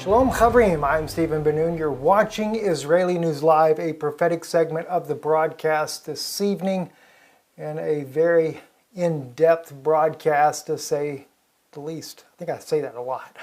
Shalom Chavrim, I'm Stephen Ben-Nun. You're watching Israeli News Live, a prophetic segment of the broadcast this evening, and a very in-depth broadcast to say the least. I think I say that a lot.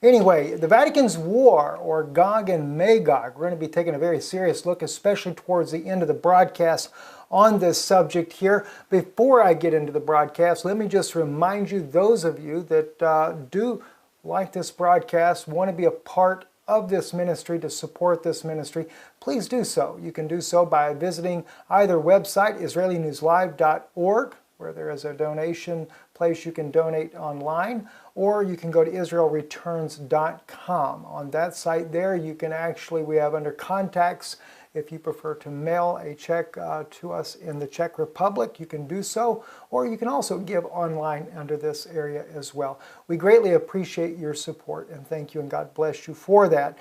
Anyway, the Vatican's war, or Gog and Magog, we're going to be taking a very serious look, especially towards the end of the broadcast, on this subject here. Before I get into the broadcast, let me just remind you, those of you that do like this broadcast, want to be a part of this ministry, to support this ministry, please do so. You can do so by visiting either website, israelinewslive.org, where there is a donation place you can donate online, or you can go to israelreturns.com. On that site there, you can actually, we have under contacts, if you prefer to mail a check to us in the Czech Republic, you can do so, or you can also give online under this area as well. We greatly appreciate your support, and thank you, and God bless you for that.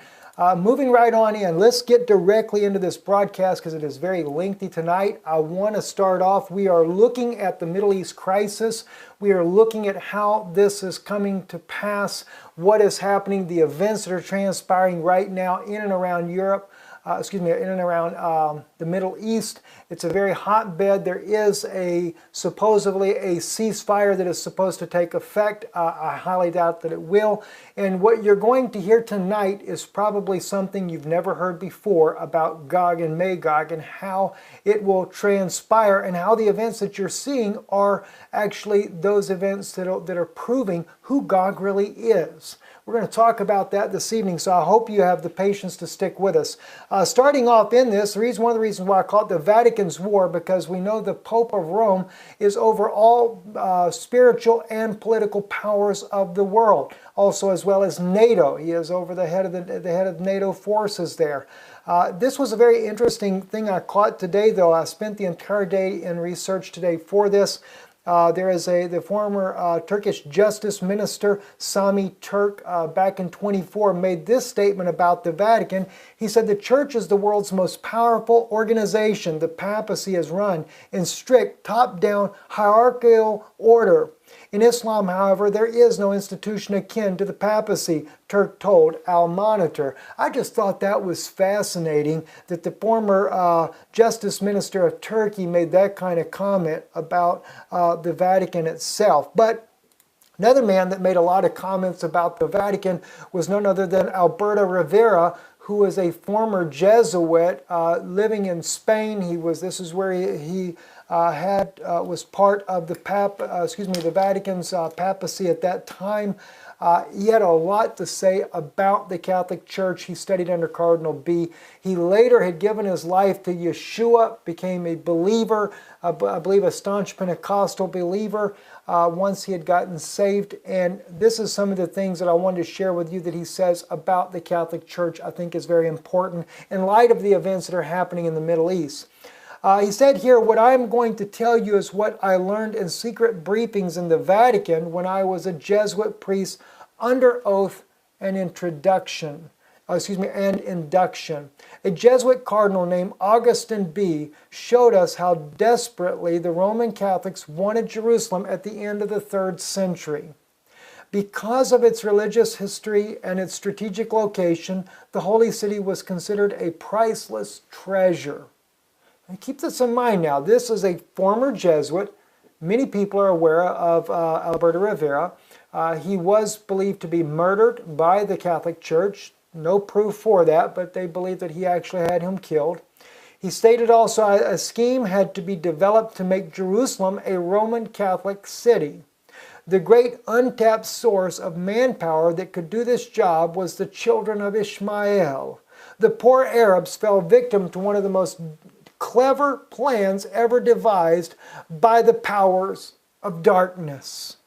Moving right on in, let's get directly into this broadcast because it is very lengthy tonight. I want to start off, we are looking at the Middle East crisis. We are looking at how this is coming to pass, what is happening, the events that are transpiring right now in and around Europe. In and around the Middle East. It's a very hotbed. There is supposedly a ceasefire that is supposed to take effect. I highly doubt that it will. And what you're going to hear tonight is probably something you've never heard before about Gog and Magog and how it will transpire and how the events that you're seeing are actually those events that are proving who Gog really is. We're going to talk about that this evening, so I hope you have the patience to stick with us. Starting off in this, one of the reasons why I call it the Vatican's War, because we know the Pope of Rome is over all spiritual and political powers of the world, also as well as NATO. He is over the head of NATO forces there. This was a very interesting thing I caught today, though. I spent the entire day in research today for this. There is the former Turkish Justice Minister, Sami Turk, back in 24, made this statement about the Vatican. He said, "The Church is the world's most powerful organization. The papacy is run in strict, top-down, hierarchical order. In Islam, however, there is no institution akin to the papacy," Turk told Al Monitor. I just thought that was fascinating that the former Justice Minister of Turkey made that kind of comment about the Vatican itself. But another man that made a lot of comments about the Vatican was none other than Alberto Rivera, who is a former Jesuit living in Spain. This is where he was part of the Vatican's papacy at that time. He had a lot to say about the Catholic Church. He studied under Cardinal B. He later had given his life to Yeshua, became a believer, I believe a staunch Pentecostal believer, once he had gotten saved. And this is some of the things that I wanted to share with you that he says about the Catholic Church. I think is very important in light of the events that are happening in the Middle East. He said here, "What I'm going to tell you is what I learned in secret briefings in the Vatican when I was a Jesuit priest under oath and induction. A Jesuit cardinal named Augustine B. showed us how desperately the Roman Catholics wanted Jerusalem at the end of the 3rd century. Because of its religious history and its strategic location, the Holy City was considered a priceless treasure." And keep this in mind now. This is a former Jesuit. Many people are aware of Alberto Rivera. He was believed to be murdered by the Catholic Church. No proof for that, but they believe that he actually had him killed. He stated also a scheme had to be developed to make Jerusalem a Roman Catholic city. The great untapped source of manpower that could do this job was the children of Ishmael. The poor Arabs fell victim to one of the most clever plans ever devised by the powers of darkness.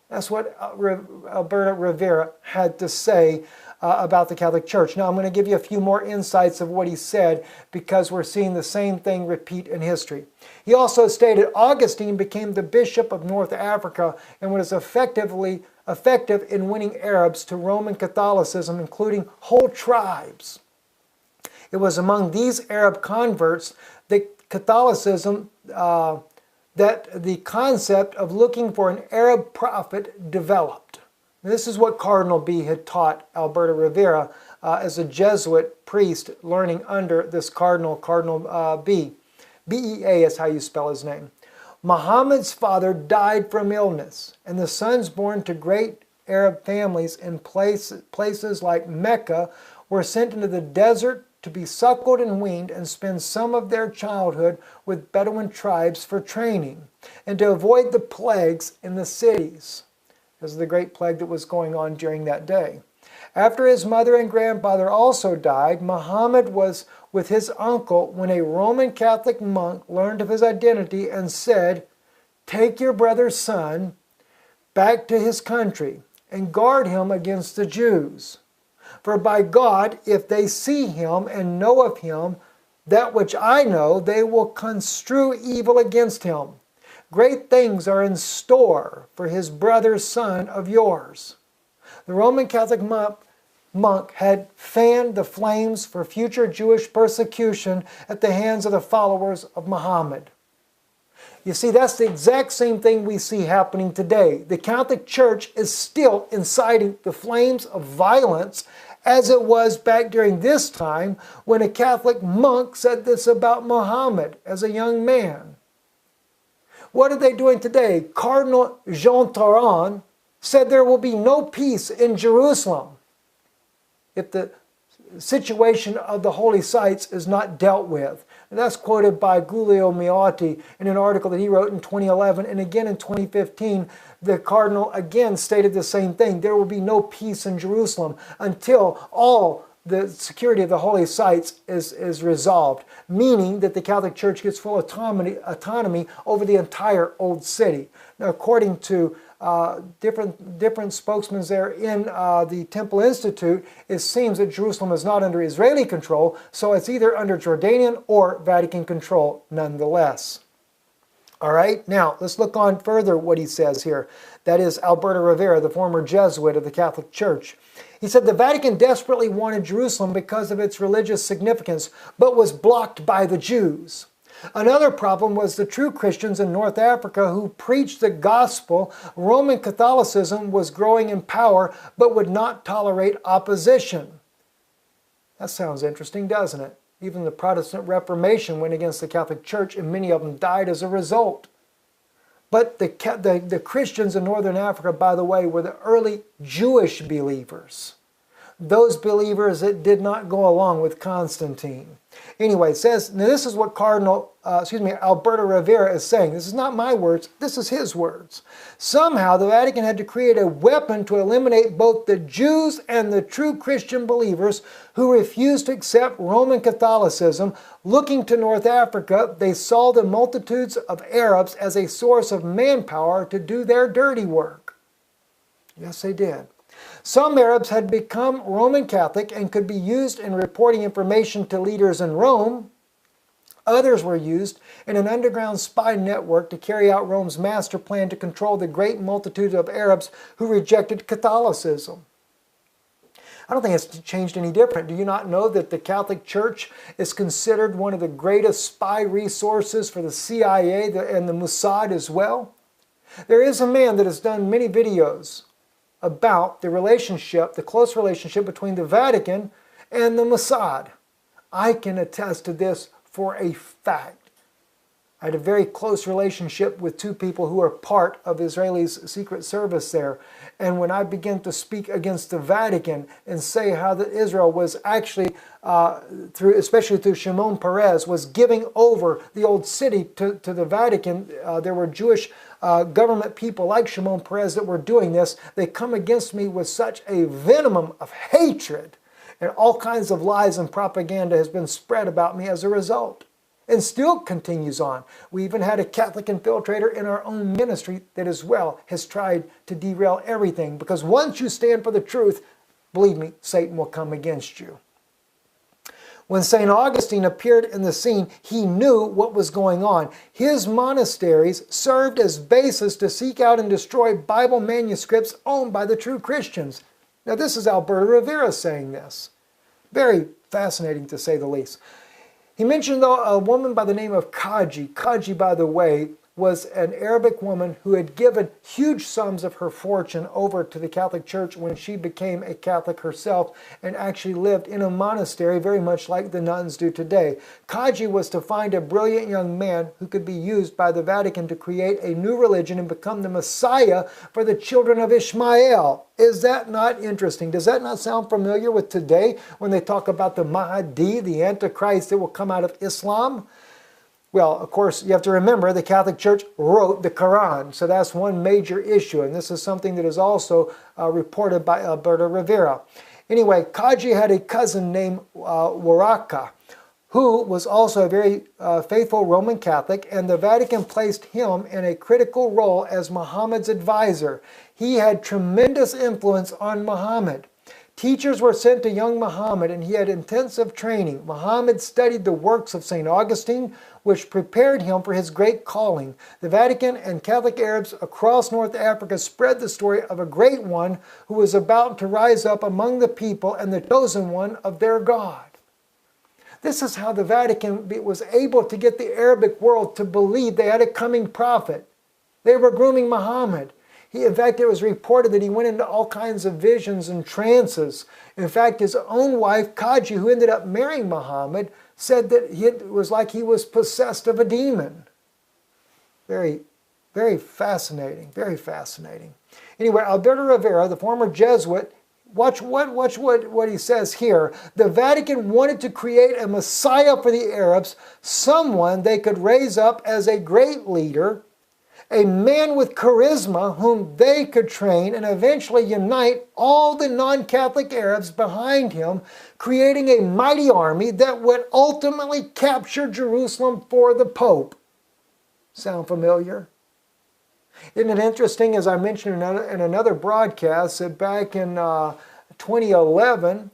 That's what Alberto Rivera had to say about the Catholic Church. Now I'm going to give you a few more insights of what he said because we're seeing the same thing repeat in history. He also stated Augustine became the Bishop of North Africa and was effective in winning Arabs to Roman Catholicism, including whole tribes. It was among these Arab converts that Catholicism, that the concept of looking for an Arab prophet developed. And this is what Cardinal B had taught Alberto Rivera as a Jesuit priest learning under this Cardinal B. B-E-A is how you spell his name. Muhammad's father died from illness, and the sons born to great Arab families in places like Mecca were sent into the desert to be suckled and weaned and spend some of their childhood with Bedouin tribes for training, and to avoid the plagues in the cities, because of the great plague that was going on during that day. After his mother and grandfather also died, Muhammad was with his uncle when a Roman Catholic monk learned of his identity and said, "Take your brother's son back to his country and guard him against the Jews. For by God, if they see him and know of him that which I know, they will construe evil against him. Great things are in store for his brother's son of yours." The Roman Catholic monk had fanned the flames for future Jewish persecution at the hands of the followers of Muhammad. You see, that's the exact same thing we see happening today. The Catholic Church is still inciting the flames of violence as it was back during this time when a Catholic monk said this about Muhammad as a young man. What are they doing today? Cardinal Jean Taran said there will be no peace in Jerusalem if the situation of the holy sites is not dealt with. And that's quoted by Giulio Miotti in an article that he wrote in 2011. And again in 2015, the cardinal again stated the same thing. There will be no peace in Jerusalem until all the security of the holy sites is resolved, meaning that the Catholic Church gets full autonomy over the entire old city. Now, according to different spokesmen there in the Temple Institute, it seems that Jerusalem is not under Israeli control, so it's either under Jordanian or Vatican control nonetheless. All right, now let's look on further what he says here. That is Alberto Rivera, the former Jesuit of the Catholic Church. He said the Vatican desperately wanted Jerusalem because of its religious significance, but was blocked by the Jews. Another problem was the true Christians in North Africa who preached the gospel. Roman Catholicism was growing in power, but would not tolerate opposition. That sounds interesting, doesn't it? Even the Protestant Reformation went against the Catholic Church, and many of them died as a result. But the Christians in Northern Africa, by the way, were the early Jewish believers. Those believers that did not go along with Constantine. Anyway, it says, now this is what Alberto Rivera is saying. This is not my words, this is his words. Somehow the Vatican had to create a weapon to eliminate both the Jews and the true Christian believers who refused to accept Roman Catholicism. Looking to North Africa, they saw the multitudes of Arabs as a source of manpower to do their dirty work. Yes, they did. Some Arabs had become Roman Catholic and could be used in reporting information to leaders in Rome. Others were used in an underground spy network to carry out Rome's master plan to control the great multitude of Arabs who rejected Catholicism. I don't think it's changed any different. Do you not know that the Catholic Church is considered one of the greatest spy resources for the CIA and the Mossad as well? There is a man that has done many videos about the relationship, the close relationship between the Vatican and the Mossad. I can attest to this for a fact. I had a very close relationship with two people who are part of Israel's secret service there. And when I began to speak against the Vatican and say how that Israel was actually, especially through Shimon Peres, was giving over the old city to the Vatican, there were Jewish government people like Shimon Peres that were doing this. They come against me with such a venom of hatred, and all kinds of lies and propaganda has been spread about me as a result, and still continues on. We even had a Catholic infiltrator in our own ministry that as well has tried to derail everything, because once you stand for the truth, believe me, Satan will come against you. When St. Augustine appeared in the scene, he knew what was going on. His monasteries served as bases to seek out and destroy Bible manuscripts owned by the true Christians. Now this is Alberto Rivera saying this. Very fascinating to say the least. He mentioned though a woman by the name of Kaji. Kaji, by the way, was an Arabic woman who had given huge sums of her fortune over to the Catholic Church when she became a Catholic herself and actually lived in a monastery very much like the nuns do today. Kaji was to find a brilliant young man who could be used by the Vatican to create a new religion and become the Messiah for the children of Ishmael. Is that not interesting? Does that not sound familiar with today when they talk about the Mahdi, the Antichrist that will come out of Islam? Well, of course, you have to remember the Catholic Church wrote the Quran, so that's one major issue, and this is something that is also reported by Alberto Rivera. Anyway, Kaji had a cousin named Waraka, who was also a very faithful Roman Catholic, and the Vatican placed him in a critical role as Muhammad's advisor. He had tremendous influence on Muhammad. Teachers were sent to young Muhammad, and he had intensive training. Muhammad studied the works of St. Augustine, which prepared him for his great calling. The Vatican and Catholic Arabs across North Africa spread the story of a great one who was about to rise up among the people and the chosen one of their God. This is how the Vatican was able to get the Arabic world to believe they had a coming prophet. They were grooming Muhammad. In fact, it was reported that he went into all kinds of visions and trances. In fact, his own wife, Kaji, who ended up marrying Muhammad, said that it was like he was possessed of a demon. Very, very fascinating, very fascinating. Anyway, Alberto Rivera, the former Jesuit, watch what he says here. The Vatican wanted to create a Messiah for the Arabs, someone they could raise up as a great leader, a man with charisma whom they could train and eventually unite all the non-Catholic Arabs behind him, creating a mighty army that would ultimately capture Jerusalem for the Pope. Sound familiar? Isn't it interesting, as I mentioned in another broadcast, that back in 2011,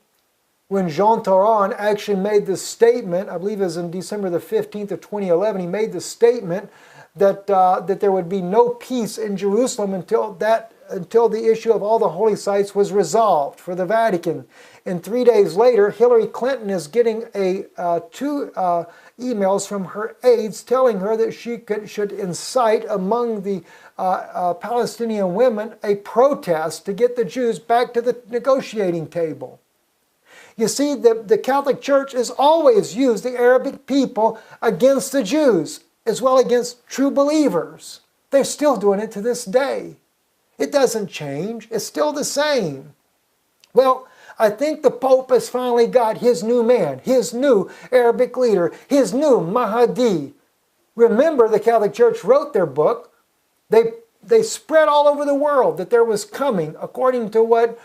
when Jean Taran actually made the statement, I believe it was in December the 15th of 2011, he made the statement that there would be no peace in Jerusalem until the issue of all the holy sites was resolved for the Vatican. And 3 days later, Hillary Clinton is getting two emails from her aides telling her that she should incite among the Palestinian women a protest to get the Jews back to the negotiating table. You see, the Catholic Church has always used the Arabic people against the Jews, as well against true believers. They're still doing it to this day. It doesn't change. It's still the same. Well, I think the Pope has finally got his new man, his new Arabic leader, his new Mahdi. Remember, the Catholic Church wrote their book. They spread all over the world that there was coming, according to what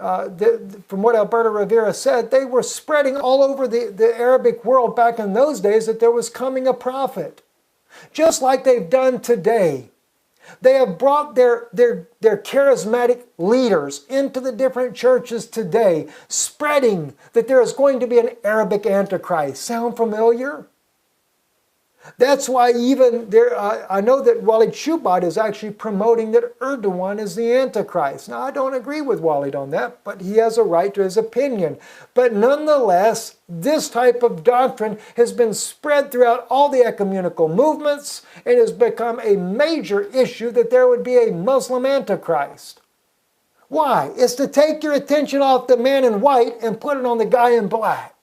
from what Alberto Rivera said, they were spreading all over the Arabic world back in those days that there was coming a prophet. Just like they've done today. They have brought their charismatic leaders into the different churches today, spreading that there is going to be an Arabic Antichrist. Sound familiar? That's why even there, I know that Walid Shoebat is actually promoting that Erdogan is the Antichrist. Now, I don't agree with Walid on that, but he has a right to his opinion. But nonetheless, this type of doctrine has been spread throughout all the ecumenical movements. It has become a major issue that there would be a Muslim Antichrist. Why? It's to take your attention off the man in white and put it on the guy in black.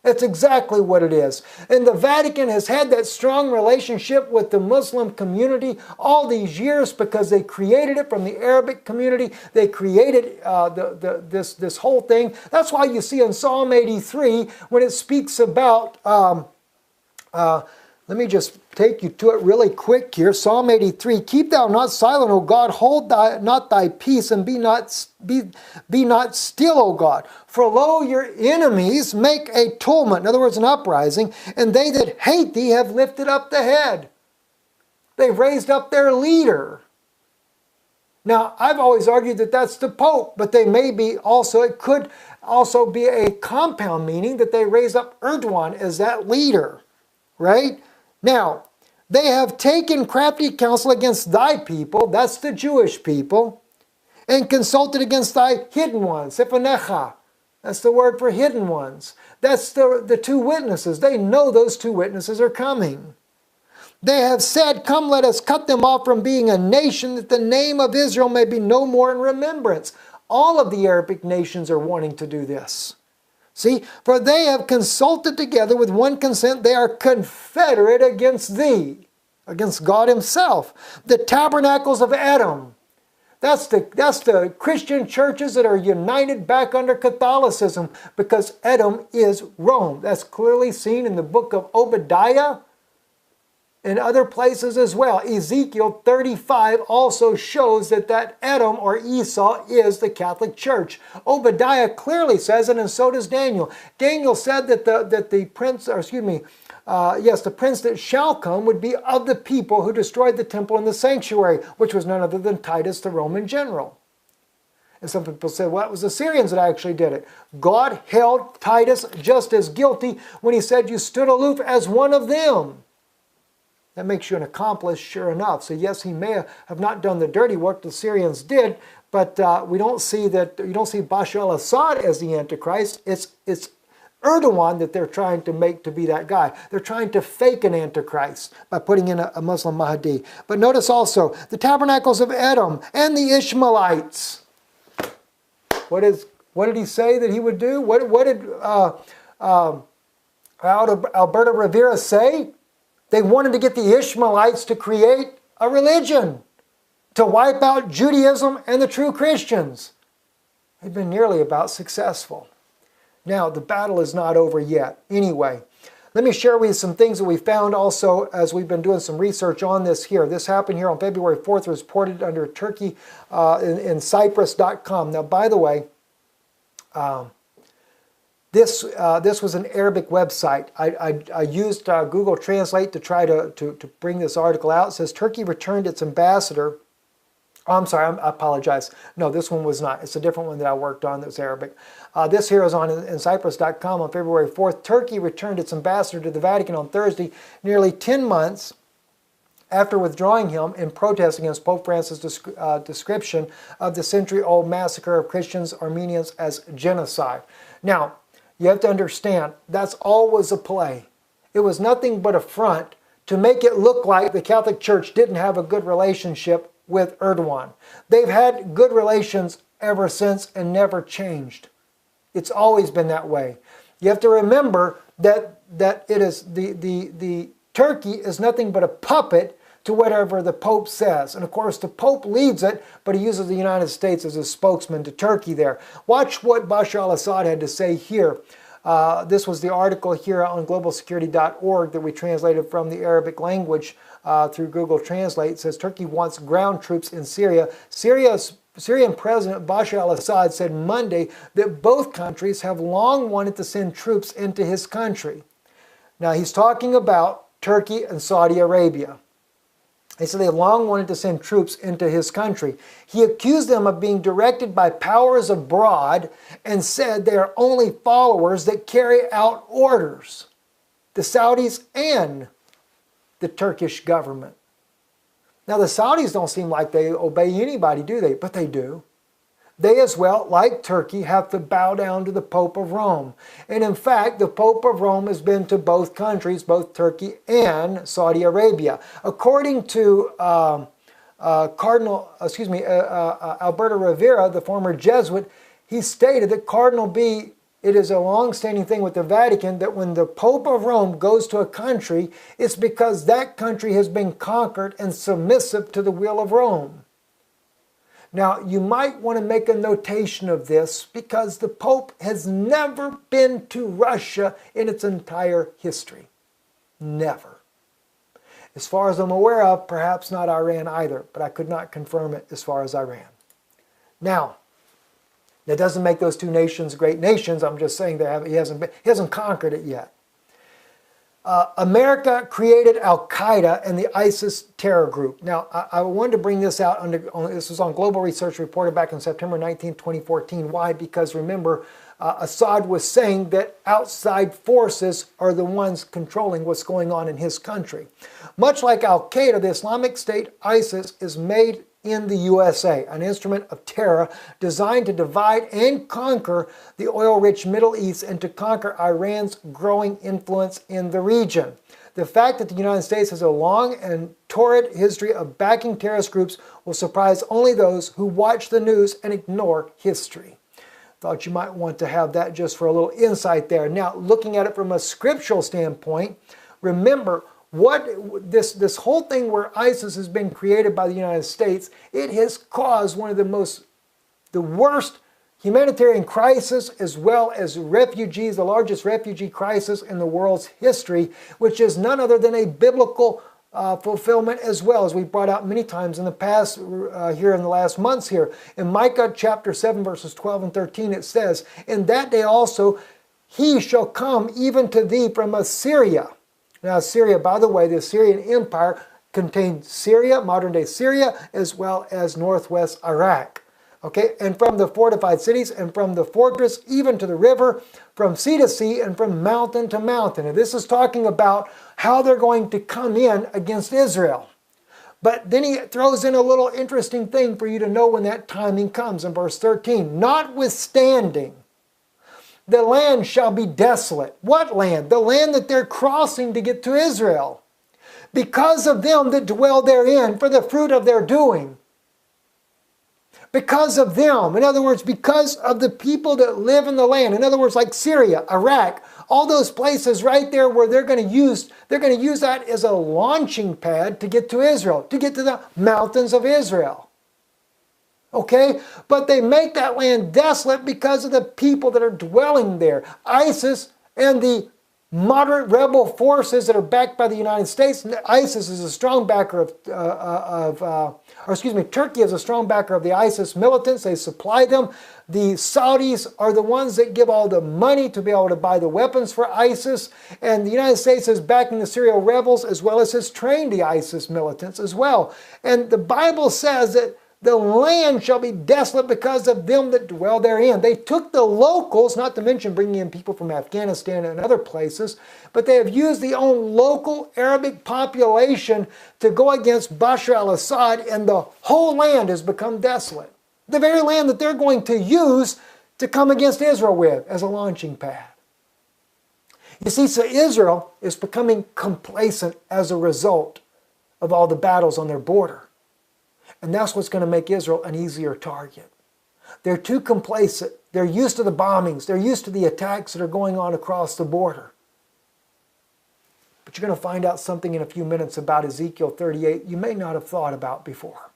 That's exactly what it is. And the Vatican has had that strong relationship with the Muslim community all these years because they created it from the Arabic community. They created this whole thing. That's why you see in Psalm 83, when it speaks about, let me just take you to it really quick here. Psalm 83, keep thou not silent, O God, hold not thy peace, and be not still, O God. For lo, your enemies make a tumult, in other words, an uprising, and they that hate thee have lifted up the head. They've raised up their leader. Now, I've always argued that that's the Pope, but they may be also, it could also be a compound meaning that they raise up Erdogan as that leader, right? Now, they have taken crafty counsel against thy people, that's the Jewish people, and consulted against thy hidden ones, Sephanecha. That's the word for hidden ones. That's the two witnesses. They know those two witnesses are coming. They have said, come, let us cut them off from being a nation, that the name of Israel may be no more in remembrance. All of the Arabic nations are wanting to do this. See, for they have consulted together with one consent. They are confederate against thee, against God himself. The tabernacles of Edom. That's the Christian churches that are united back under Catholicism, because Edom is Rome. That's clearly seen in the book of Obadiah and other places as well. Ezekiel 35 also shows that Edom or Esau is the Catholic Church. Obadiah clearly says it, and so does Daniel. Daniel said that the prince, or excuse me, the prince that shall come would be of the people who destroyed the temple and the sanctuary, which was none other than Titus, the Roman general. And some people said, well, it was the Syrians that actually did it. God held Titus just as guilty when he said, you stood aloof as one of them. That makes you an accomplice, sure enough. So yes, he may have not done the dirty work the Syrians did, but we don't see that. You don't see Bashar al-Assad as the Antichrist. It's Erdogan that they're trying to make to be that guy. They're trying to fake an Antichrist by putting in a Muslim Mahdi. But notice also the tabernacles of Edom and the Ishmaelites. What did he say that he would do? What did Alberto Rivera say? They wanted to get the Ishmaelites to create a religion, to wipe out Judaism and the true Christians. They've been nearly about successful. Now, the battle is not over yet. Anyway, let me share with you some things that we found also as we've been doing some research on this here. This happened here on February 4th, reported under Turkey in Cyprus.com. Now, by the way, this was an Arabic website. I used Google Translate to try to bring this article out. It says Turkey returned its ambassador. Oh, I'm sorry, I apologize. No, this one was not. It's a different one that I worked on that's Arabic. This here is on in Cyprus.com on February 4th. Turkey returned its ambassador to the Vatican on Thursday, nearly 10 months after withdrawing him in protest against Pope Francis' description of the century-old massacre of Christians, Armenians as genocide. Now, you have to understand, that's always a play. It was nothing but a front to make it look like the Catholic Church didn't have a good relationship with Erdogan. They've had good relations ever since and never changed. It's always been that way. You have to remember that it is the Turkey is nothing but a puppet to whatever the Pope says. And of course, the Pope leads it, but he uses the United States as a spokesman to Turkey there. Watch what Bashar al-Assad had to say here. This was the article here on globalsecurity.org that we translated from the Arabic language through Google Translate. It says Turkey wants ground troops in Syria. Syrian President Bashar al-Assad said Monday that both countries have long wanted to send troops into his country. Now he's talking about Turkey and Saudi Arabia. He said they long wanted to send troops into his country. He accused them of being directed by powers abroad and said they are only followers that carry out orders. The Saudis and the Turkish government. Now the Saudis don't seem like they obey anybody, do they? But they do. They as well, like Turkey, have to bow down to the Pope of Rome. And in fact, the Pope of Rome has been to both countries, both Turkey and Saudi Arabia. According to Alberto Rivera, the former Jesuit, he stated that Cardinal B, it is a long-standing thing with the Vatican that when the Pope of Rome goes to a country, it's because that country has been conquered and submissive to the will of Rome. Now, you might want to make a notation of this because the Pope has never been to Russia in its entire history. Never. As far as I'm aware of, perhaps not Iran either, but I could not confirm it as far as Iran. Now, that doesn't make those two nations great nations. I'm just saying he hasn't conquered it yet. America created Al-Qaeda and the ISIS terror group. Now, I wanted to bring this out. This was on Global Research, reported back on September 19, 2014. Why? Because remember, Assad was saying that outside forces are the ones controlling what's going on in his country. Much like Al-Qaeda, the Islamic State, ISIS, is made in the USA, an instrument of terror designed to divide and conquer the oil-rich Middle East and to conquer Iran's growing influence in the region. The fact that the United States has a long and torrid history of backing terrorist groups will surprise only those who watch the news and ignore history. Thought you might want to have that just for a little insight there. Now, looking at it from a scriptural standpoint, remember what this whole thing where ISIS has been created by the United States, it has caused one of the worst humanitarian crisis, as well as refugees, the largest refugee crisis in the world's history, which is none other than a biblical fulfillment, as well as we brought out many times in the past here in the last months here. In Micah chapter 7 verses 12 and 13 it says, "In that day also he shall come even to thee from Assyria." Now Assyria, by the way, the Assyrian Empire contained Syria, modern day Syria, as well as northwest Iraq. Okay, and from the fortified cities, and from the fortress, even to the river, from sea to sea, and from mountain to mountain. And this is talking about how they're going to come in against Israel. But then he throws in a little interesting thing for you to know when that timing comes in verse 13. "Notwithstanding, the land shall be desolate." What land? The land that they're crossing to get to Israel. "Because of them that dwell therein, for the fruit of their doing." Because of them. In other words, because of the people that live in the land. In other words, like Syria, Iraq, all those places right there where they're going to use that as a launching pad to get to Israel, to get to the mountains of Israel. Okay? But they make that land desolate because of the people that are dwelling there. ISIS and the moderate rebel forces that are backed by the United States. ISIS is a strong backer Turkey is a strong backer of the ISIS militants. They supply them. The Saudis are the ones that give all the money to be able to buy the weapons for ISIS. And the United States is backing the Syrian rebels, as well as has trained the ISIS militants as well. And the Bible says that the land shall be desolate because of them that dwell therein. They took the locals, not to mention bringing in people from Afghanistan and other places, but they have used the own local Arabic population to go against Bashar al-Assad, and the whole land has become desolate. The very land that they're going to use to come against Israel with as a launching pad. You see, so Israel is becoming complacent as a result of all the battles on their border. And that's what's going to make Israel an easier target. They're too complacent. They're used to the bombings. They're used to the attacks that are going on across the border. But you're going to find out something in a few minutes about Ezekiel 38 you may not have thought about before.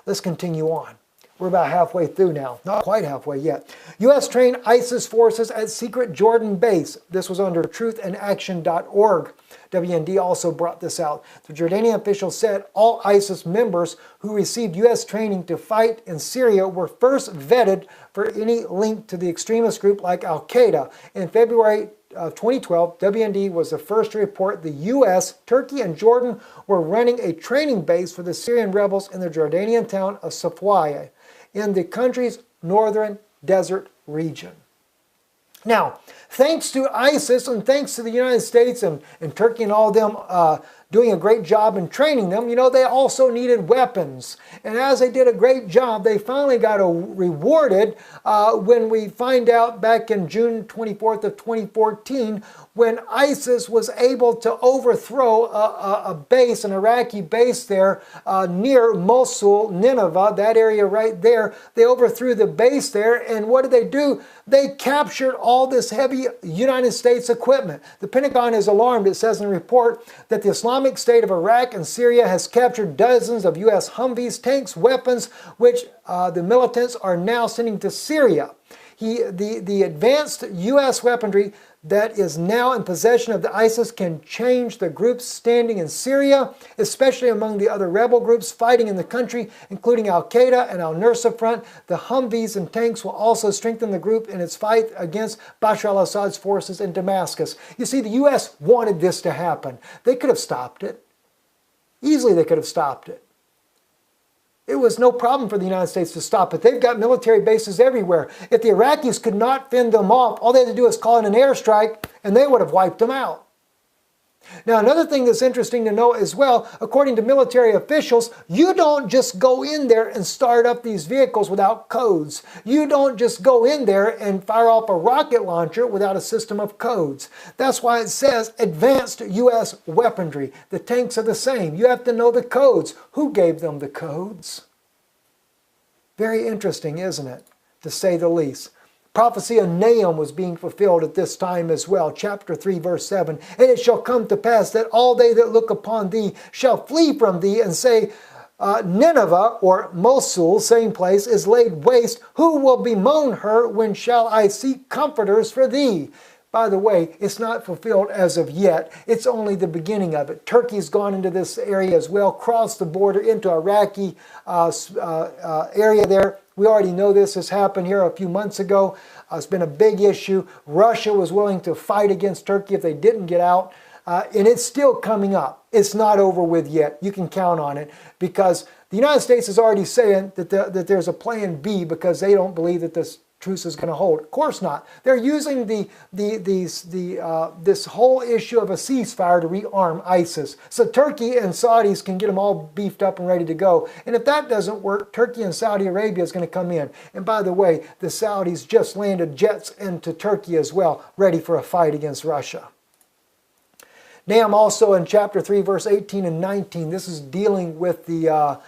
Let's continue on. We're about halfway through now. Not quite halfway yet. U.S. trained ISIS forces at secret Jordan base. This was under truthandaction.org. WND also brought this out. The Jordanian officials said all ISIS members who received U.S. training to fight in Syria were first vetted for any link to the extremist group like Al-Qaeda. In February of 2012, WND was the first to report the U.S., Turkey, and Jordan were running a training base for the Syrian rebels in the Jordanian town of Safwaya in the country's northern desert region. Now, thanks to ISIS and thanks to the United States and Turkey and all of them doing a great job in training them, you know, they also needed weapons. And as they did a great job, they finally got rewarded when we find out back in June 24th of 2014 when ISIS was able to overthrow a base, an Iraqi base there near Mosul, Nineveh, that area right there. They overthrew the base there, and what did they do? They captured all this heavy United States equipment. The Pentagon is alarmed. It says in a report that the Islamic State of Iraq and Syria has captured dozens of U.S. Humvees, tanks, weapons, which the militants are now sending to Syria. The advanced U.S. weaponry that is now in possession of the ISIS can change the group's standing in Syria, especially among the other rebel groups fighting in the country, including Al-Qaeda and Al-Nusra Front. The Humvees and tanks will also strengthen the group in its fight against Bashar al-Assad's forces in Damascus. You see, the U.S. wanted this to happen. They could have stopped it. Easily they could have stopped it. It was no problem for the United States to stop it. They've got military bases everywhere. If the Iraqis could not fend them off, all they had to do was call in an airstrike and they would have wiped them out. Now, another thing that's interesting to know as well, according to military officials, you don't just go in there and start up these vehicles without codes. You don't just go in there and fire off a rocket launcher without a system of codes. That's why it says advanced U.S. weaponry. The tanks are the same. You have to know the codes. Who gave them the codes? Very interesting, isn't it? To say the least. Prophecy of Nahum was being fulfilled at this time as well. Chapter 3, verse 7. And it shall come to pass that all they that look upon thee shall flee from thee and say, Nineveh, or Mosul, same place, is laid waste. Who will bemoan her? When shall I seek comforters for thee? By the way, it's not fulfilled as of yet. It's only the beginning of it. Turkey's gone into this area as well, crossed the border into Iraqi area there. We already know this has happened here a few months ago. It's been a big issue. Russia was willing to fight against Turkey if they didn't get out. And it's still coming up. It's not over with yet. You can count on it because the United States is already saying that there's a plan B because they don't believe that this truce is going to hold. Of course not. They're using this whole issue of a ceasefire to rearm ISIS. So Turkey and Saudis can get them all beefed up and ready to go. And if that doesn't work, Turkey and Saudi Arabia is going to come in. And by the way, the Saudis just landed jets into Turkey as well, ready for a fight against Russia. Nahum also in chapter 3, verse 18 and 19, this is dealing with the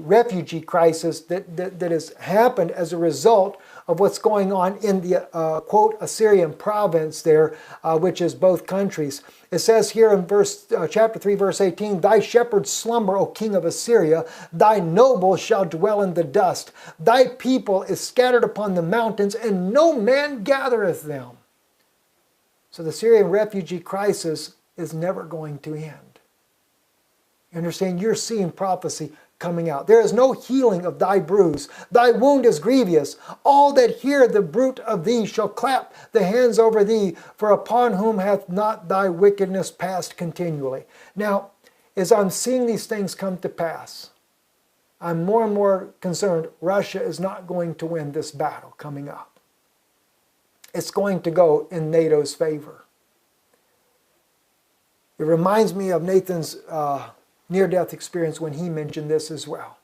refugee crisis that has happened as a result of what's going on in the, quote, Assyrian province there, which is both countries. It says here in chapter 3, verse 18, Thy shepherds slumber, O king of Assyria. Thy nobles shall dwell in the dust. Thy people is scattered upon the mountains, and no man gathereth them. So the Syrian refugee crisis is never going to end. You understand? You're seeing prophecy coming out. There is no healing of thy bruise. Thy wound is grievous. All that hear the bruit of thee shall clap the hands over thee, for upon whom hath not thy wickedness passed continually. Now, as I'm seeing these things come to pass, I'm more and more concerned Russia is not going to win this battle coming up. It's going to go in NATO's favor. It reminds me of Nathan's near-death experience when he mentioned this as well.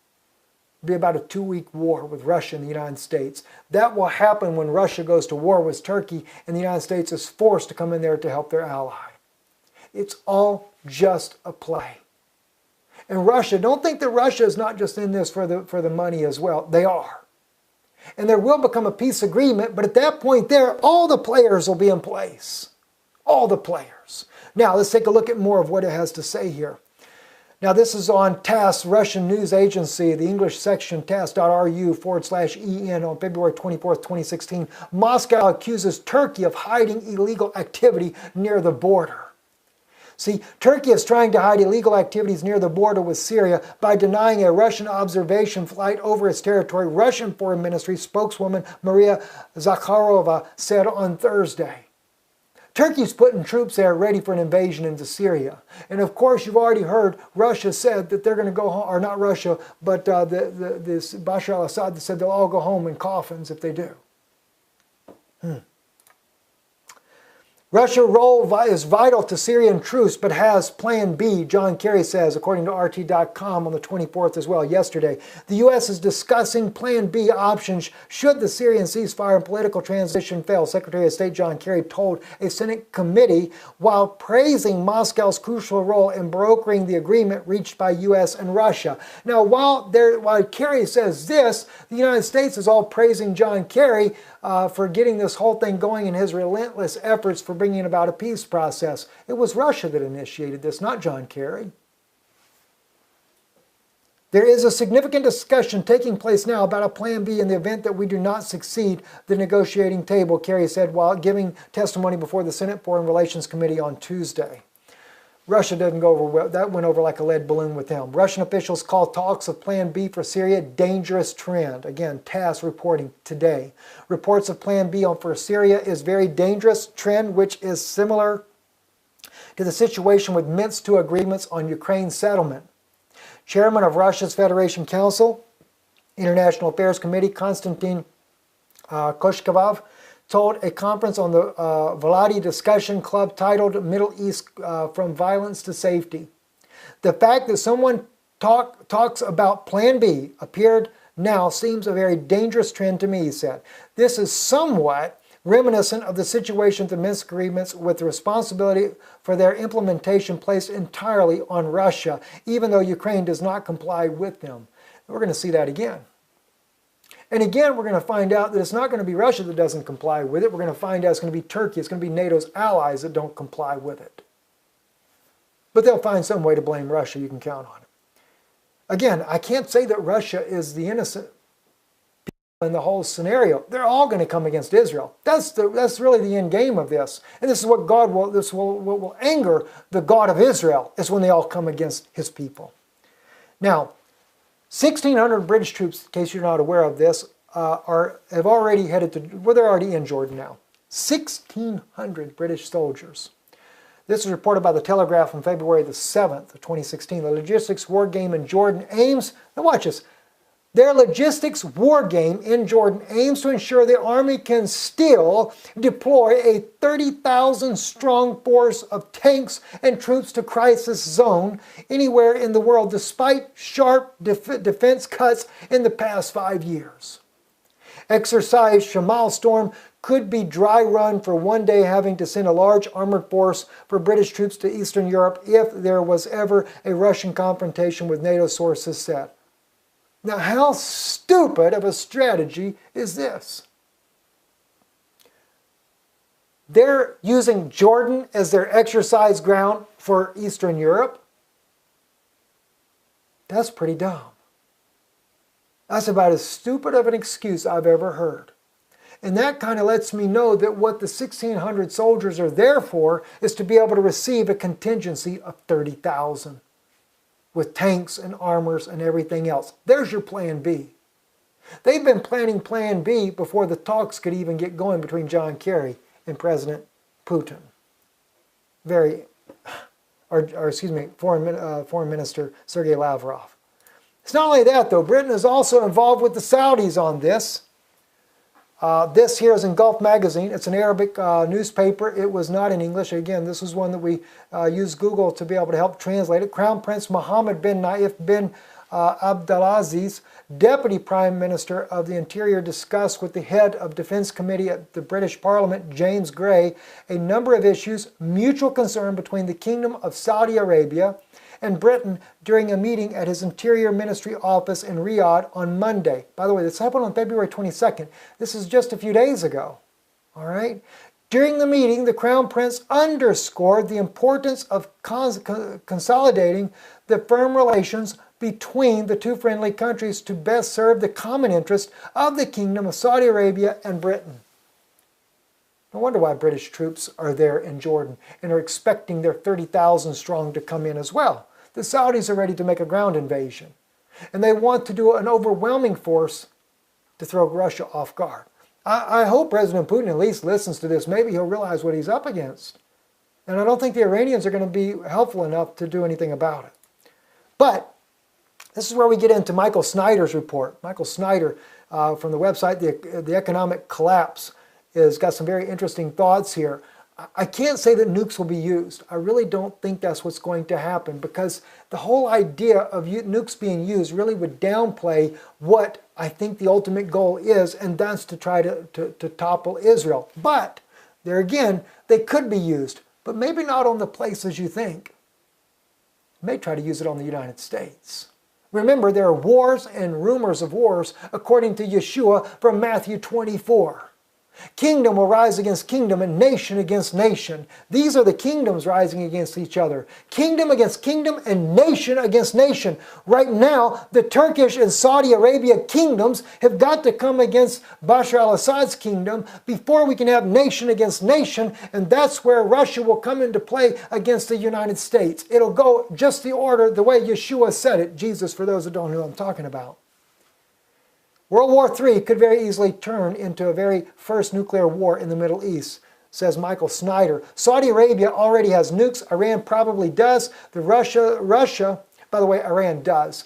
It'll be about a 2-week war with Russia and the United States. That will happen when Russia goes to war with Turkey and the United States is forced to come in there to help their ally. It's all just a play. And Russia, don't think that Russia is not just in this for the money as well. They are. And there will become a peace agreement, but at that point there, all the players will be in place. All the players. Now, let's take a look at more of what it has to say here. Now, this is on TASS, Russian news agency, the English section, tass.ru/en on February 24th, 2016. Moscow accuses Turkey of hiding illegal activity near the border. See, Turkey is trying to hide illegal activities near the border with Syria by denying a Russian observation flight over its territory, Russian Foreign Ministry spokeswoman Maria Zakharova said on Thursday. Turkey's putting troops there ready for an invasion into Syria. And of course, you've already heard Russia said that they're going to go home, or not Russia, but this Bashar al-Assad said they'll all go home in coffins if they do. Russia's role is vital to Syrian truce, but has Plan B, John Kerry says, according to RT.com on the 24th as well, yesterday. The U.S. is discussing Plan B options should the Syrian ceasefire and political transition fail, Secretary of State John Kerry told a Senate committee while praising Moscow's crucial role in brokering the agreement reached by U.S. and Russia. Now, while Kerry says this, the United States is all praising John Kerry for getting this whole thing going in his relentless efforts for bringing about a peace process. It was Russia that initiated this, not John Kerry. There is a significant discussion taking place now about a Plan B in the event that we do not succeed the negotiating table, Kerry said while giving testimony before the Senate Foreign Relations Committee on Tuesday. Russia doesn't go over well. That went over like a lead balloon with them. Russian officials call talks of Plan B for Syria dangerous trend. Again, TASS reporting today. Reports of Plan B for Syria is very dangerous trend, which is similar to the situation with Minsk II agreements on Ukraine settlement. Chairman of Russia's Federation Council, International Affairs Committee, Konstantin Koshkov, told a conference on the Vladi Discussion Club titled Middle East from Violence to Safety. The fact that someone talks about Plan B appeared now seems a very dangerous trend to me, he said. This is somewhat reminiscent of the situation with the Minsk agreements, with the responsibility for their implementation placed entirely on Russia, even though Ukraine does not comply with them. We're going to see that again. And again, we're going to find out that it's not going to be Russia that doesn't comply with it. We're going to find out it's going to be Turkey. It's going to be NATO's allies that don't comply with it. But they'll find some way to blame Russia. You can count on it. Again, I can't say that Russia is the innocent people in the whole scenario. They're all going to come against Israel. That's really the end game of this. And this is what what will anger the God of Israel, is when they all come against his people. Now, 1,600 British troops, in case you're not aware of this, have already headed to, well, they're already in Jordan now. 1,600 British soldiers. This was reported by the Telegraph on February the 7th of 2016. The logistics war game in Jordan aims, now watch this, their logistics war game in Jordan aims to ensure the army can still deploy a 30,000 strong force of tanks and troops to crisis zone anywhere in the world, despite sharp defense cuts in the past 5 years. Exercise Shamal Storm could be dry run for one day, having to send a large armored force for British troops to Eastern Europe if there was ever a Russian confrontation with NATO, sources said. Now, how stupid of a strategy is this? They're using Jordan as their exercise ground for Eastern Europe? That's pretty dumb. That's about as stupid of an excuse I've ever heard. And that kind of lets me know that what the 1,600 soldiers are there for is to be able to receive a contingency of 30,000 with tanks and armors and everything else. There's your Plan B. They've been planning Plan B before the talks could even get going between John Kerry and President Putin. Foreign Minister Sergei Lavrov. It's not only that, though. Britain is also involved with the Saudis on this. This here is in Gulf Magazine. It's an Arabic newspaper. It was not in English. Again, this was one that we used Google to be able to help translate it. Crown Prince Mohammed bin Naif bin Abdulaziz, Deputy Prime Minister of the Interior, discussed with the head of Defence Committee at the British Parliament, James Gray, a number of issues, mutual concern between the Kingdom of Saudi Arabia and Britain during a meeting at his Interior Ministry office in Riyadh on Monday. By the way, this happened on February 22nd. This is just a few days ago. All right? During the meeting, the Crown Prince underscored the importance of consolidating the firm relations between the two friendly countries to best serve the common interest of the Kingdom of Saudi Arabia and Britain. No wonder why British troops are there in Jordan and are expecting their 30,000 strong to come in as well. The Saudis are ready to make a ground invasion, and they want to do an overwhelming force to throw Russia off guard. I hope President Putin at least listens to this. Maybe he'll realize what he's up against. And I don't think the Iranians are going to be helpful enough to do anything about it. But this is where we get into Michael Snyder's report. Michael Snyder from the website, The Economic Collapse, has got some very interesting thoughts here. I can't say that nukes will be used. I really don't think that's what's going to happen, because the whole idea of nukes being used really would downplay what I think the ultimate goal is, and that's to try to topple Israel. But there again, they could be used, but maybe not on the places you think. They may try to use it on the United States. Remember, there are wars and rumors of wars, according to Yeshua from Matthew 24. Kingdom will rise against kingdom and nation against nation. These are the kingdoms rising against each other. Kingdom against kingdom and nation against nation. Right now, the Turkish and Saudi Arabia kingdoms have got to come against Bashar al-Assad's kingdom before we can have nation against nation, and that's where Russia will come into play against the United States. It'll go just the order, the way Yeshua said it, Jesus, for those that don't know what I'm talking about. World War III could very easily turn into a very first nuclear war in the Middle East, says Michael Snyder. Saudi Arabia already has nukes. Iran probably does. Russia, by the way, Iran does.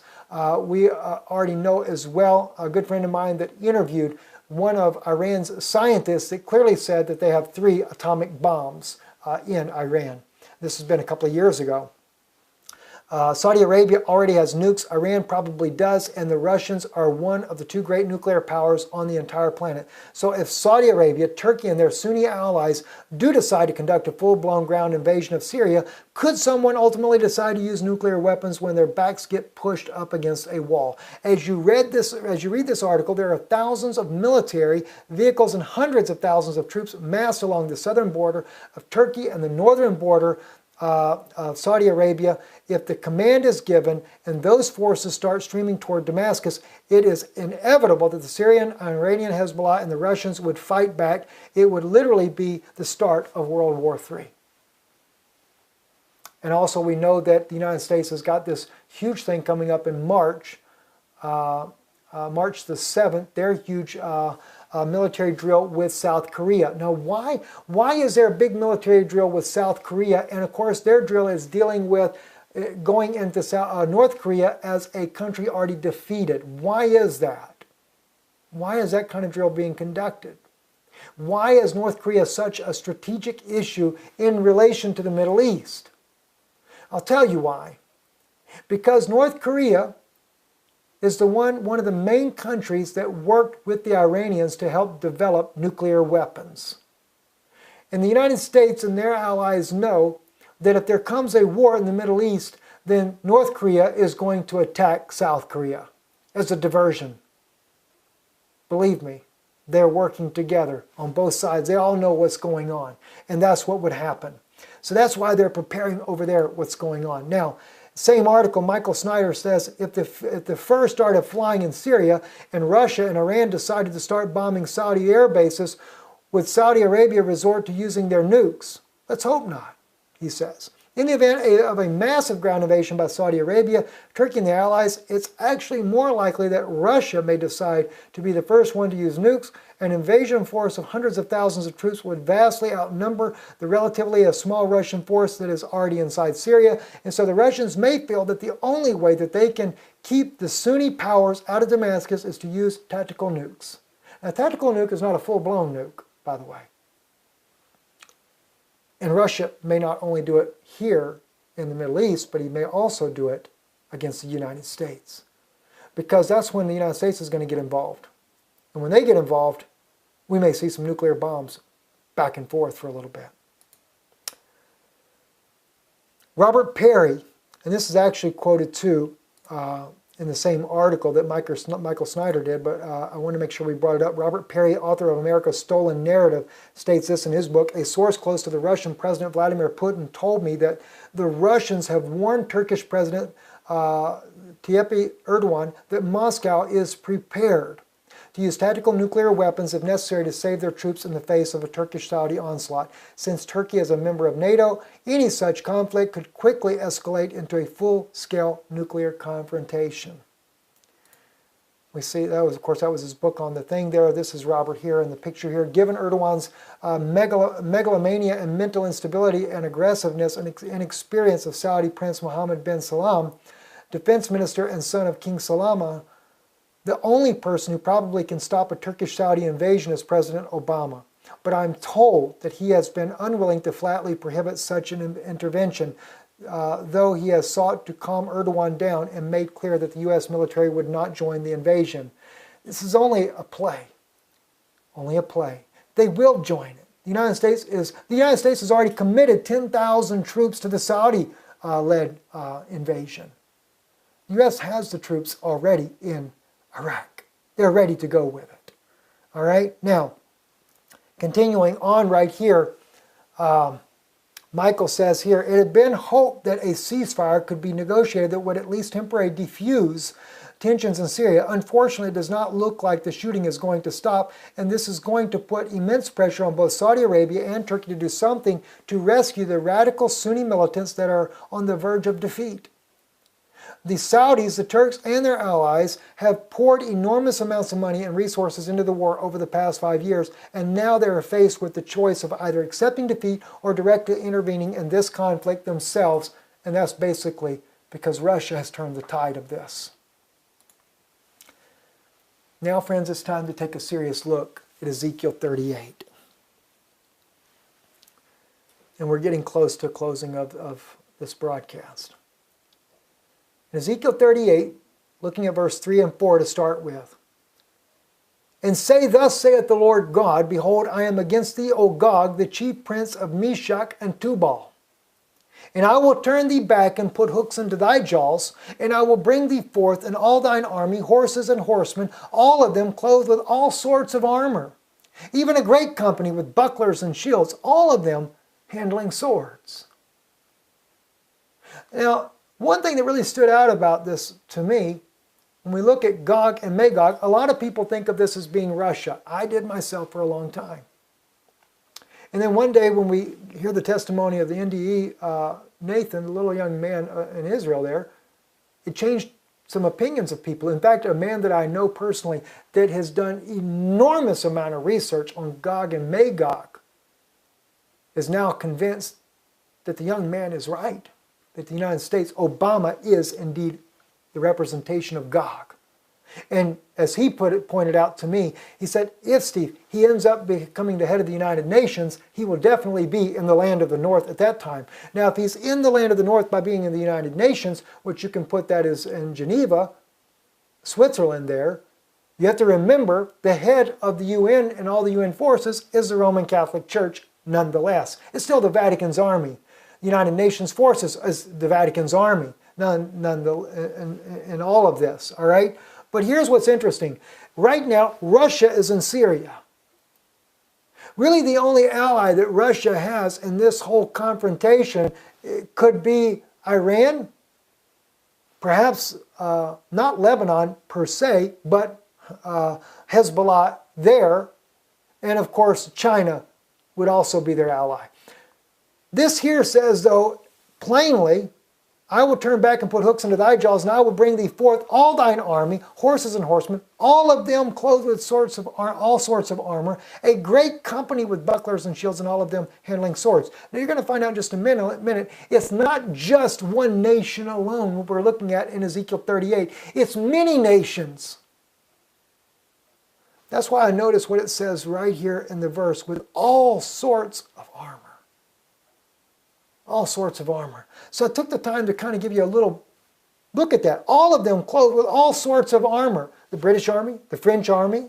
We already know as well, a good friend of mine that interviewed one of Iran's scientists that clearly said that they have 3 atomic bombs in Iran. This has been a couple of years ago. Saudi Arabia already has nukes, Iran probably does, and the Russians are one of the 2 great nuclear powers on the entire planet. So if Saudi Arabia, Turkey, and their Sunni allies do decide to conduct a full-blown ground invasion of Syria, could someone ultimately decide to use nuclear weapons when their backs get pushed up against a wall? As you read this article, there are thousands of military vehicles and hundreds of thousands of troops massed along the southern border of Turkey and the northern border of Saudi Arabia. If the command is given and those forces start streaming toward Damascus, it is inevitable that the Syrian, Iranian Hezbollah, and the Russians would fight back. It would literally be the start of World War III. And also we know that the United States has got this huge thing coming up in March, March the 7th, their huge military drill with South Korea. Now, why is there a big military drill with South Korea? And of course, their drill is dealing with going into North Korea as a country already defeated. Why is that? Why is that kind of drill being conducted? Why is North Korea such a strategic issue in relation to the Middle East? I'll tell you why. Because North Korea is one of the main countries that worked with the Iranians to help develop nuclear weapons. And the United States and their allies know that if there comes a war in the Middle East, then North Korea is going to attack South Korea as a diversion. Believe me, they're working together on both sides. They all know what's going on, and that's what would happen. So that's why they're preparing over there what's going on. Now, same article, Michael Snyder says, if the first started flying in Syria and Russia and Iran decided to start bombing Saudi air bases, would Saudi Arabia resort to using their nukes? Let's hope not, he says. In the event of a massive ground invasion by Saudi Arabia, Turkey and the allies, it's actually more likely that Russia may decide to be the first one to use nukes. An invasion force of hundreds of thousands of troops would vastly outnumber the relatively small Russian force that is already inside Syria. And so the Russians may feel that the only way that they can keep the Sunni powers out of Damascus is to use tactical nukes. Now, a tactical nuke is not a full-blown nuke, by the way. And Russia may not only do it here in the Middle East, but he may also do it against the United States. Because that's when the United States is going to get involved. And when they get involved, we may see some nuclear bombs back and forth for a little bit. Robert Perry, and this is actually quoted too in the same article that Michael Snyder did, but I want to make sure we brought it up. Robert Perry, author of America's Stolen Narrative, states this in his book: a source close to the Russian President Vladimir Putin told me that the Russians have warned Turkish President Tayyip Erdogan that Moscow is prepared to use tactical nuclear weapons if necessary to save their troops in the face of a Turkish-Saudi onslaught. Since Turkey is a member of NATO, any such conflict could quickly escalate into a full-scale nuclear confrontation. We see that was, of course, that was his book on the thing there. This is Robert here in the picture here. Given Erdogan's megalomania and mental instability and aggressiveness and inexperience of Saudi Prince Mohammed bin Salman, defense minister and son of King Salman, the only person who probably can stop a Turkish-Saudi invasion is President Obama. But I'm told that he has been unwilling to flatly prohibit such an intervention, though he has sought to calm Erdogan down and made clear that the U.S. military would not join the invasion. This is only a play. Only a play. They will join it. The United States has already committed 10,000 troops to the Saudi-led invasion. The U.S. has the troops already in Iraq. They're ready to go with it. All right? Now, continuing on right here, Michael says here, it had been hoped that a ceasefire could be negotiated that would at least temporarily defuse tensions in Syria. Unfortunately, it does not look like the shooting is going to stop, and this is going to put immense pressure on both Saudi Arabia and Turkey to do something to rescue the radical Sunni militants that are on the verge of defeat. The Saudis, the Turks, and their allies have poured enormous amounts of money and resources into the war over the past 5 years, and now they are faced with the choice of either accepting defeat or directly intervening in this conflict themselves, and that's basically because Russia has turned the tide of this. Now, friends, it's time to take a serious look at Ezekiel 38. And we're getting close to closing of this broadcast. In Ezekiel 38, looking at verse 3 and 4 to start with. And say, thus saith the Lord God, behold, I am against thee, O Gog, the chief prince of Meshach and Tubal. And I will turn thee back and put hooks into thy jaws, and I will bring thee forth and all thine army, horses and horsemen, all of them clothed with all sorts of armor, even a great company with bucklers and shields, all of them handling swords. Now, one thing that really stood out about this to me, when we look at Gog and Magog, a lot of people think of this as being Russia. I did myself for a long time. And then one day when we hear the testimony of the NDE, Nathan, the little young man in Israel there, it changed some opinions of people. In fact, a man that I know personally that has done enormous amount of research on Gog and Magog is now convinced that the young man is right, that the United States, Obama, is indeed the representation of Gog. And as he pointed out to me, he said, if, Steve, he ends up becoming the head of the United Nations, he will definitely be in the land of the North at that time. Now, if he's in the land of the North by being in the United Nations, which you can put that as in Geneva, Switzerland there, you have to remember the head of the UN and all the UN forces is the Roman Catholic Church nonetheless. It's still the Vatican's army. The United Nations forces is the Vatican's army in all of this, all right? But here's what's interesting. Right now, Russia is in Syria. Really, the only ally that Russia has in this whole confrontation could be Iran, perhaps not Lebanon per se, but Hezbollah there, and of course China would also be their ally. This here says, though, plainly, I will turn back and put hooks into thy jaws, and I will bring thee forth all thine army, horses and horsemen, all of them clothed with all sorts of armor, a great company with bucklers and shields, and all of them handling swords. Now you're going to find out in just a minute, it's not just one nation alone what we're looking at in Ezekiel 38. It's many nations. That's why I notice what it says right here in the verse, with all sorts of armor. All sorts of armor. So I took the time to kind of give you a little look at that. All of them clothed with all sorts of armor. The British army, the French army,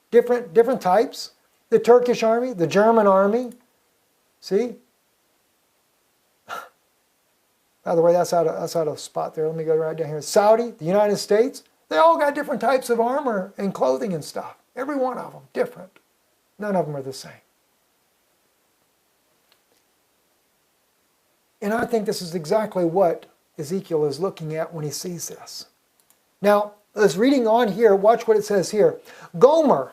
different types. The Turkish army, the German army. See? By the way, that's out of spot there. Let me go right down here. Saudi, the United States, they all got different types of armor and clothing and stuff. Every one of them, different. None of them are the same. And I think this is exactly what Ezekiel is looking at when he sees this. Now, as reading on here, watch what it says here. Gomer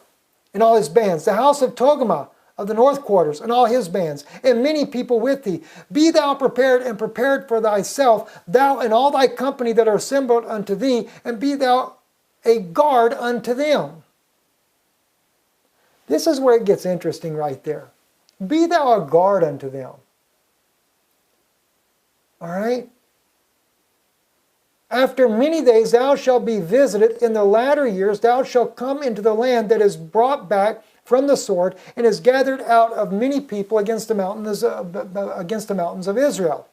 and all his bands, the house of Togarmah of the north quarters and all his bands, and many people with thee. Be thou prepared and prepared for thyself, thou and all thy company that are assembled unto thee, and be thou a guard unto them. This is where it gets interesting right there. Be thou a guard unto them. All right? After many days thou shalt be visited. In the latter years thou shalt come into the land that is brought back from the sword and is gathered out of many people against the mountains of Israel.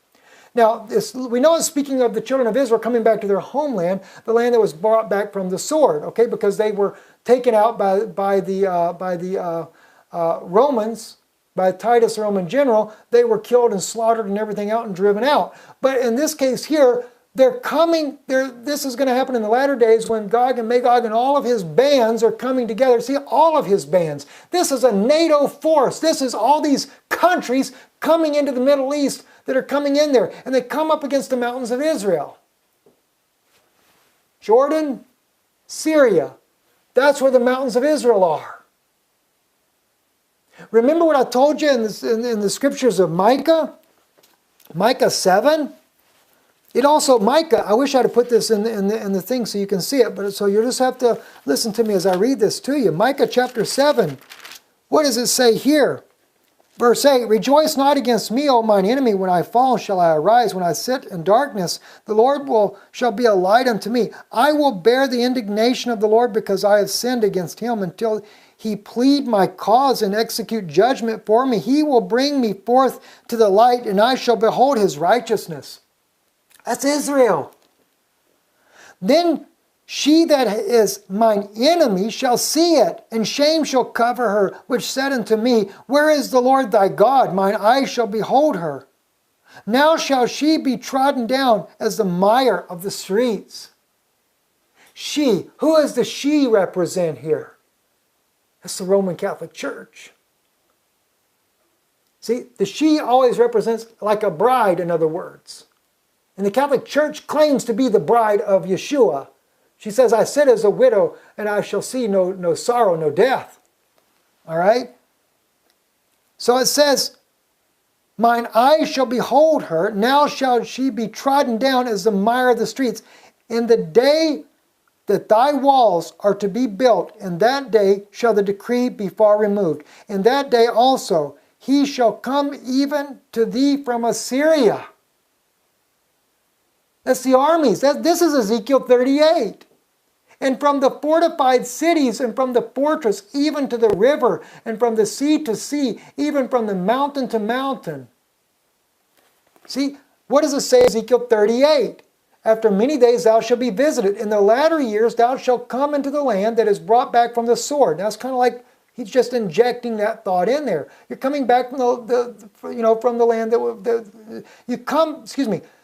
Now, we know it's speaking of the children of Israel coming back to their homeland, the land that was brought back from the sword, okay, because they were taken out by the Romans. By Titus, the Roman general. They were killed and slaughtered and everything out and driven out. But in this case here, they're coming, this is going to happen in the latter days when Gog and Magog and all of his bands are coming together. See, all of his bands. This is a NATO force. This is all these countries coming into the Middle East that are coming in there. And they come up against the mountains of Israel. Jordan, Syria. That's where the mountains of Israel are. Remember what I told you in the scriptures of Micah? Micah 7? It also, Micah, I wish I had put this in the thing so you can see it, but so you'll just have to listen to me as I read this to you. Micah chapter 7. What does it say here? Verse 8, rejoice not against me, O mine enemy. When I fall, shall I arise. When I sit in darkness, the Lord shall be a light unto me. I will bear the indignation of the Lord, because I have sinned against him, until he plead my cause and execute judgment for me. He will bring me forth to the light, and I shall behold his righteousness. That's Israel. Then she that is mine enemy shall see it, and shame shall cover her, which said unto me, where is the Lord thy God? Mine eyes shall behold her. Now shall she be trodden down as the mire of the streets. She, who does the she represent here? That's the Roman Catholic Church. See, the she always represents like a bride, in other words. And the Catholic Church claims to be the bride of Yeshua. She says, I sit as a widow, and I shall see no sorrow, no death. All right? So it says, mine eyes shall behold her, now shall she be trodden down as the mire of the streets. In the day that thy walls are to be built, in that day shall the decree be far removed. In that day also he shall come even to thee from Assyria. That's the armies. This is Ezekiel 38. And from the fortified cities, and from the fortress, even to the river, and from the sea to sea, even from the mountain to mountain. See, what does it say in Ezekiel 38? After many days thou shalt be visited. In the latter years thou shalt come into the land that is brought back from the sword. Now it's kind of like he's just injecting that thought in there. You're coming back from from the land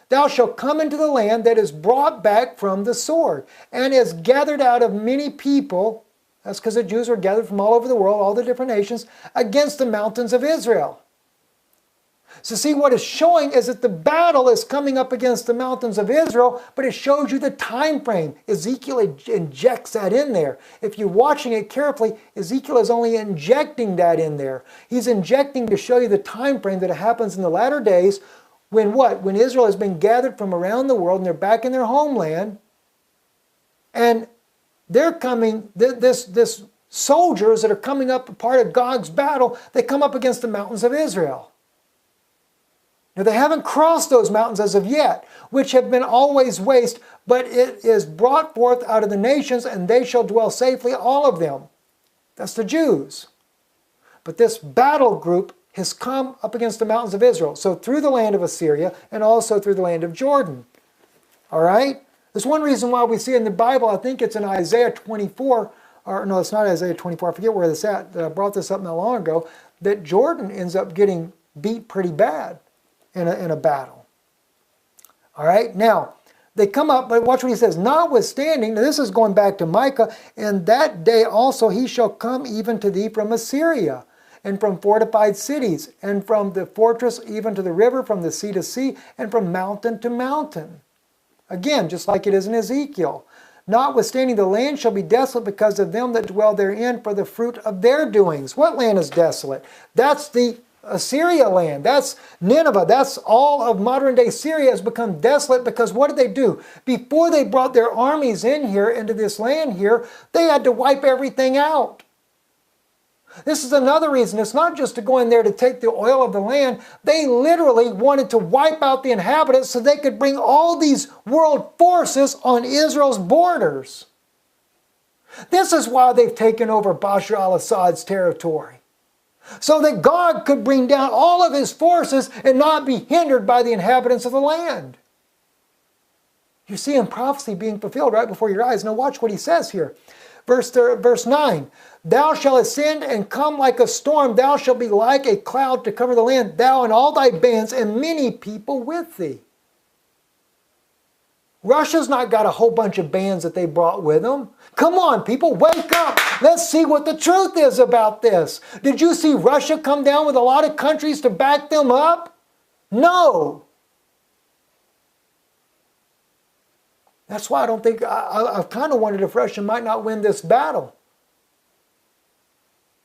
thou shalt come into the land that is brought back from the sword, and is gathered out of many people. That's because the Jews were gathered from all over the world, all the different nations, against the mountains of Israel. So see, what it's showing is that the battle is coming up against the mountains of Israel, but it shows you the time frame. Ezekiel injects that in there. If you're watching it carefully, Ezekiel is only injecting that in there. He's injecting to show you the time frame that it happens in the latter days. When what? When Israel has been gathered from around the world and they're back in their homeland, and they're coming, this soldiers that are coming up a part of Gog's battle, they come up against the mountains of Israel. Now they haven't crossed those mountains as of yet, which have been always waste, but it is brought forth out of the nations, and they shall dwell safely, all of them. That's the Jews. But this battle group has come up against the mountains of Israel. So through the land of Assyria, and also through the land of Jordan. All right? There's one reason why we see in the Bible, I think it's in Isaiah 24, or no, it's not Isaiah 24, I forget where it's at, I brought this up not long ago, that Jordan ends up getting beat pretty bad in a battle. All right? Now, they come up, but watch what he says. Notwithstanding, now this is going back to Micah, in that day also he shall come even to thee from Assyria, and from fortified cities, and from the fortress even to the river, from the sea to sea, and from mountain to mountain. Again, just like it is in Ezekiel. Notwithstanding, the land shall be desolate because of them that dwell therein, for the fruit of their doings. What land is desolate? That's the Assyria land. That's Nineveh. That's all of modern day Syria has become desolate because what did they do? Before they brought their armies in here, into this land here, they had to wipe everything out. This is another reason. It's not just to go in there to take the oil of the land. They literally wanted to wipe out the inhabitants so they could bring all these world forces on Israel's borders. This is why they've taken over Bashar al-Assad's territory. So that God could bring down all of his forces and not be hindered by the inhabitants of the land. You're seeing prophecy being fulfilled right before your eyes. Now watch what he says here. Verse 9, thou shalt ascend and come like a storm. Thou shalt be like a cloud to cover the land, thou and all thy bands, and many people with thee. Russia's not got a whole bunch of bands that they brought with them. Come on, people, wake up. Let's see what the truth is about this. Did you see Russia come down with a lot of countries to back them up? No. That's why I don't think, I've kind of wondered if Russia might not win this battle.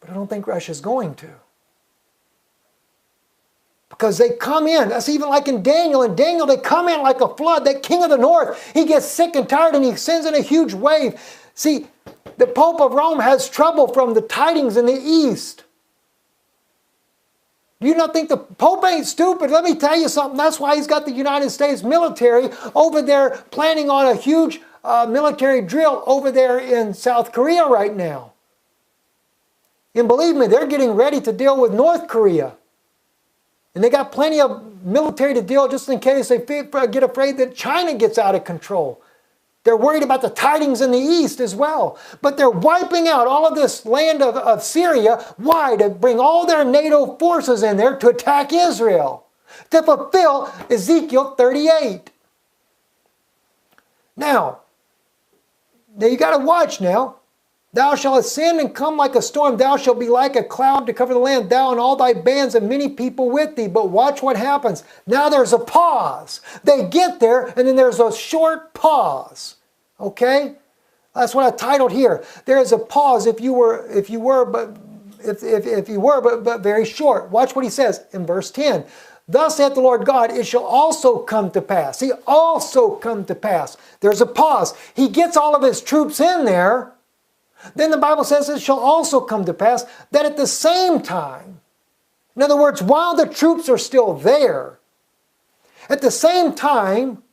But I don't think Russia's going to. Because they come in, that's even like in Daniel. In Daniel, they come in like a flood. That king of the north, he gets sick and tired and he sends in a huge wave. See, the Pope of Rome has trouble from the tidings in the east. Do you not think the Pope ain't stupid? Let me tell you something. That's why he's got the United States military over there planning on a huge military drill over there in South Korea right now. And believe me, they're getting ready to deal with North Korea. And they got plenty of military to deal just in case they get afraid that China gets out of control. They're worried about the tidings in the east as well. But they're wiping out all of this land of Syria. Why? To bring all their NATO forces in there to attack Israel. To fulfill Ezekiel 38. Now you got to watch now. Thou shalt ascend and come like a storm. Thou shalt be like a cloud to cover the land. Thou and all thy bands and many people with thee. But watch what happens. Now there's a pause. They get there and then there's a short pause. Okay? That's what I titled here. There is a pause if you were, but very short. Watch what he says in verse 10. Thus saith the Lord God, it shall also come to pass. See, also come to pass. There's a pause. He gets all of his troops in there. Then the Bible says it shall also come to pass that at the same time, in other words, while the troops are still there, at the same time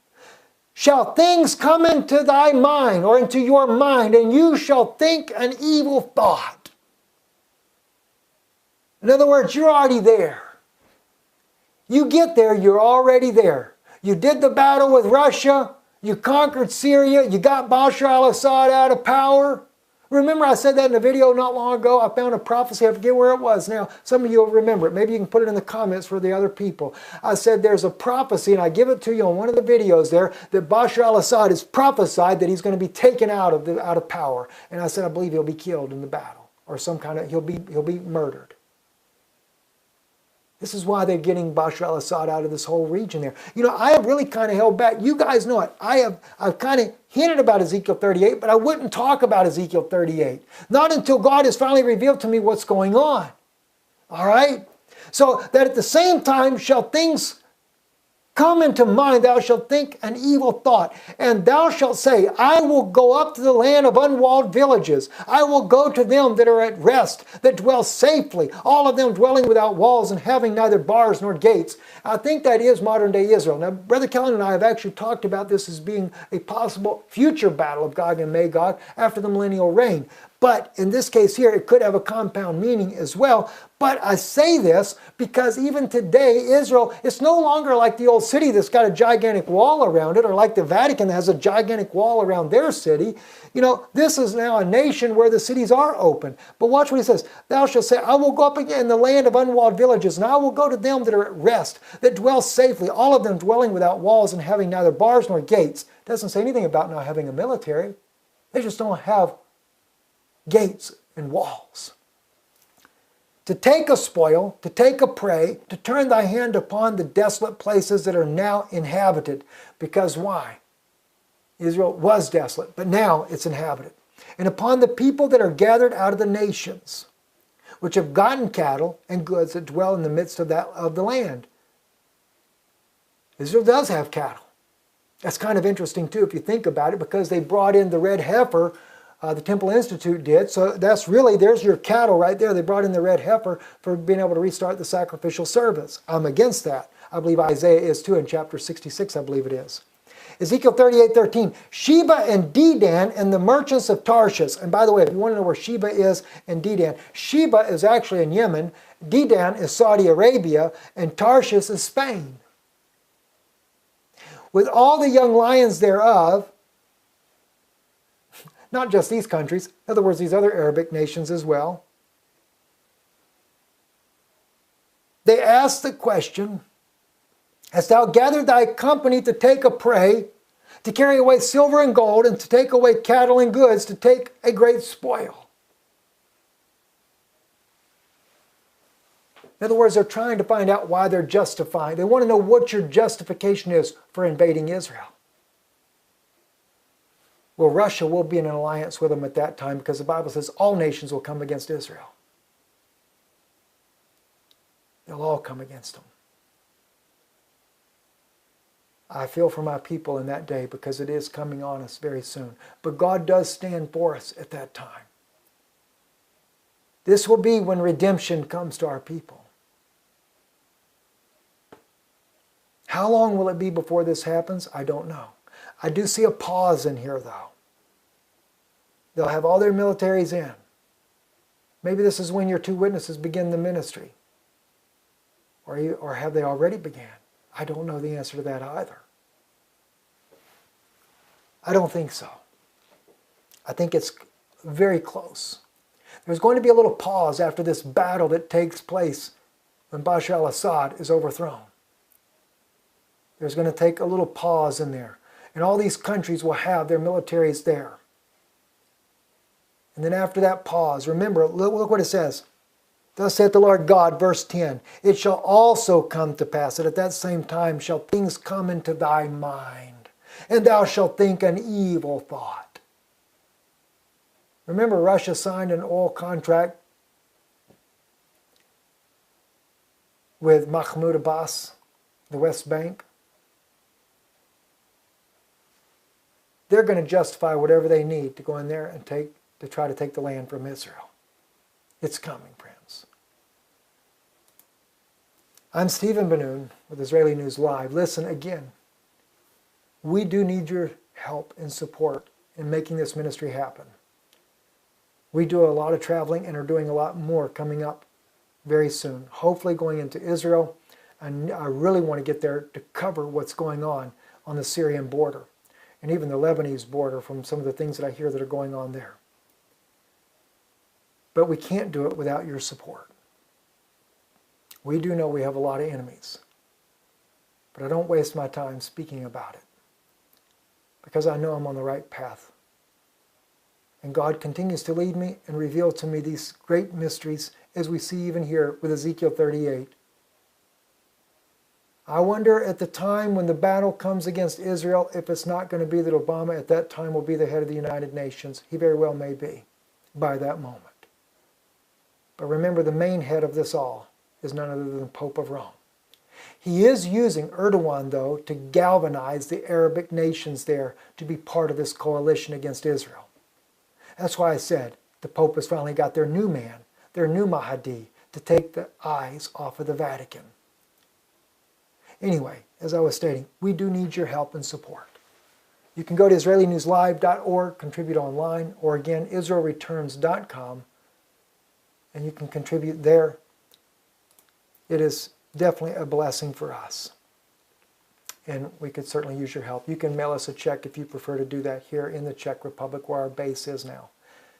shall things come into thy mind or into your mind, and you shall think an evil thought. In other words, you're already there. You get there, you're already there. You did the battle with Russia, you conquered Syria, you got Bashar al-Assad out of power. Remember I said that in a video not long ago? I found a prophecy, I forget where it was now. Some of you will remember it. Maybe you can put it in the comments for the other people. I said there's a prophecy, and I give it to you on one of the videos there, that Bashar al-Assad is prophesied that he's going to be taken out of power. And I said I believe he'll be killed in the battle, or some kind of, he'll be murdered. This is why they're getting Bashar al-Assad out of this whole region there. You know, I have really kind of held back. You guys know it. I've kind of hinted about Ezekiel 38, but I wouldn't talk about Ezekiel 38. Not until God has finally revealed to me what's going on. All right? So that at the same time shall things come into mind, thou shalt think an evil thought, and thou shalt say, I will go up to the land of unwalled villages. I will go to them that are at rest, that dwell safely, all of them dwelling without walls and having neither bars nor gates. I think that is modern day Israel. Now, Brother Kellen and I have actually talked about this as being a possible future battle of Gog and Magog after the millennial reign. But in this case here, it could have a compound meaning as well. But I say this because even today, Israel, it's no longer like the old city that's got a gigantic wall around it, or like the Vatican that has a gigantic wall around their city. You know, this is now a nation where the cities are open. But watch what he says. Thou shalt say, I will go up again in the land of unwalled villages, and I will go to them that are at rest, that dwell safely, all of them dwelling without walls and having neither bars nor gates. It doesn't say anything about not having a military. They just don't have gates and walls. To take a spoil, to take a prey, to turn thy hand upon the desolate places that are now inhabited. Because why? Israel was desolate, but now it's inhabited. And upon the people that are gathered out of the nations, which have gotten cattle and goods that dwell in the midst of the land. Israel does have cattle. That's kind of interesting too if you think about it, because they brought in the red heifer. The Temple Institute did. So that's really, there's your cattle right there. They brought in the red heifer for being able to restart the sacrificial service. I'm against that. I believe Isaiah is too in chapter 66, I believe it is. Ezekiel 38:13, Sheba and Dedan and the merchants of Tarshish. And by the way, if you want to know where Sheba is and Dedan, Sheba is actually in Yemen, Dedan is Saudi Arabia, and Tarshish is Spain. With all the young lions thereof, not just these countries, in other words, these other Arabic nations as well. They asked the question, hast thou gathered thy company to take a prey, to carry away silver and gold, and to take away cattle and goods, to take a great spoil? In other words, they're trying to find out why they're justifying. They want to know what your justification is for invading Israel. Well, Russia will be in an alliance with them at that time, because the Bible says all nations will come against Israel. They'll all come against them. I feel for my people in that day, because it is coming on us very soon. But God does stand for us at that time. This will be when redemption comes to our people. How long will it be before this happens? I don't know. I do see a pause in here, though. They'll have all their militaries in. Maybe this is when your two witnesses begin the ministry. Or have they already began? I don't know the answer to that either. I don't think so. I think it's very close. There's going to be a little pause after this battle that takes place when Bashar al-Assad is overthrown. There's going to take a little pause in there. And all these countries will have their militaries there. And then after that pause, remember, look what it says. Thus saith the Lord God, verse 10, it shall also come to pass that at that same time shall things come into thy mind, and thou shalt think an evil thought. Remember, Russia signed an oil contract with Mahmoud Abbas, the West Bank. They're going to justify whatever they need to go in there and to try to take the land from Israel. It's coming, friends. I'm Stephen Ben-Nun with Israeli News Live. Listen again. We do need your help and support in making this ministry happen. We do a lot of traveling and are doing a lot more coming up very soon. Hopefully going into Israel. And I really want to get there to cover what's going on the Syrian border and even the Lebanese border from some of the things that I hear that are going on there. But we can't do it without your support. We do know we have a lot of enemies. But I don't waste my time speaking about it, because I know I'm on the right path. And God continues to lead me and reveal to me these great mysteries, as we see even here with Ezekiel 38. I wonder at the time when the battle comes against Israel, if it's not going to be that Obama at that time will be the head of the United Nations. He very well may be by that moment. But remember, the main head of this all is none other than the Pope of Rome. He is using Erdogan, though, to galvanize the Arabic nations there to be part of this coalition against Israel. That's why I said the Pope has finally got their new man, their new Mahdi, to take the eyes off of the Vatican. Anyway, as I was stating, we do need your help and support. You can go to IsraeliNewsLive.org, contribute online, or again, IsraelReturns.com, and you can contribute there. It is definitely a blessing for us. And we could certainly use your help. You can mail us a check if you prefer to do that here in the Czech Republic, where our base is now.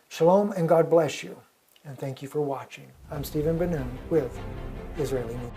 Shalom and God bless you. And thank you for watching. I'm Stephen Ben-Nun with Israeli News.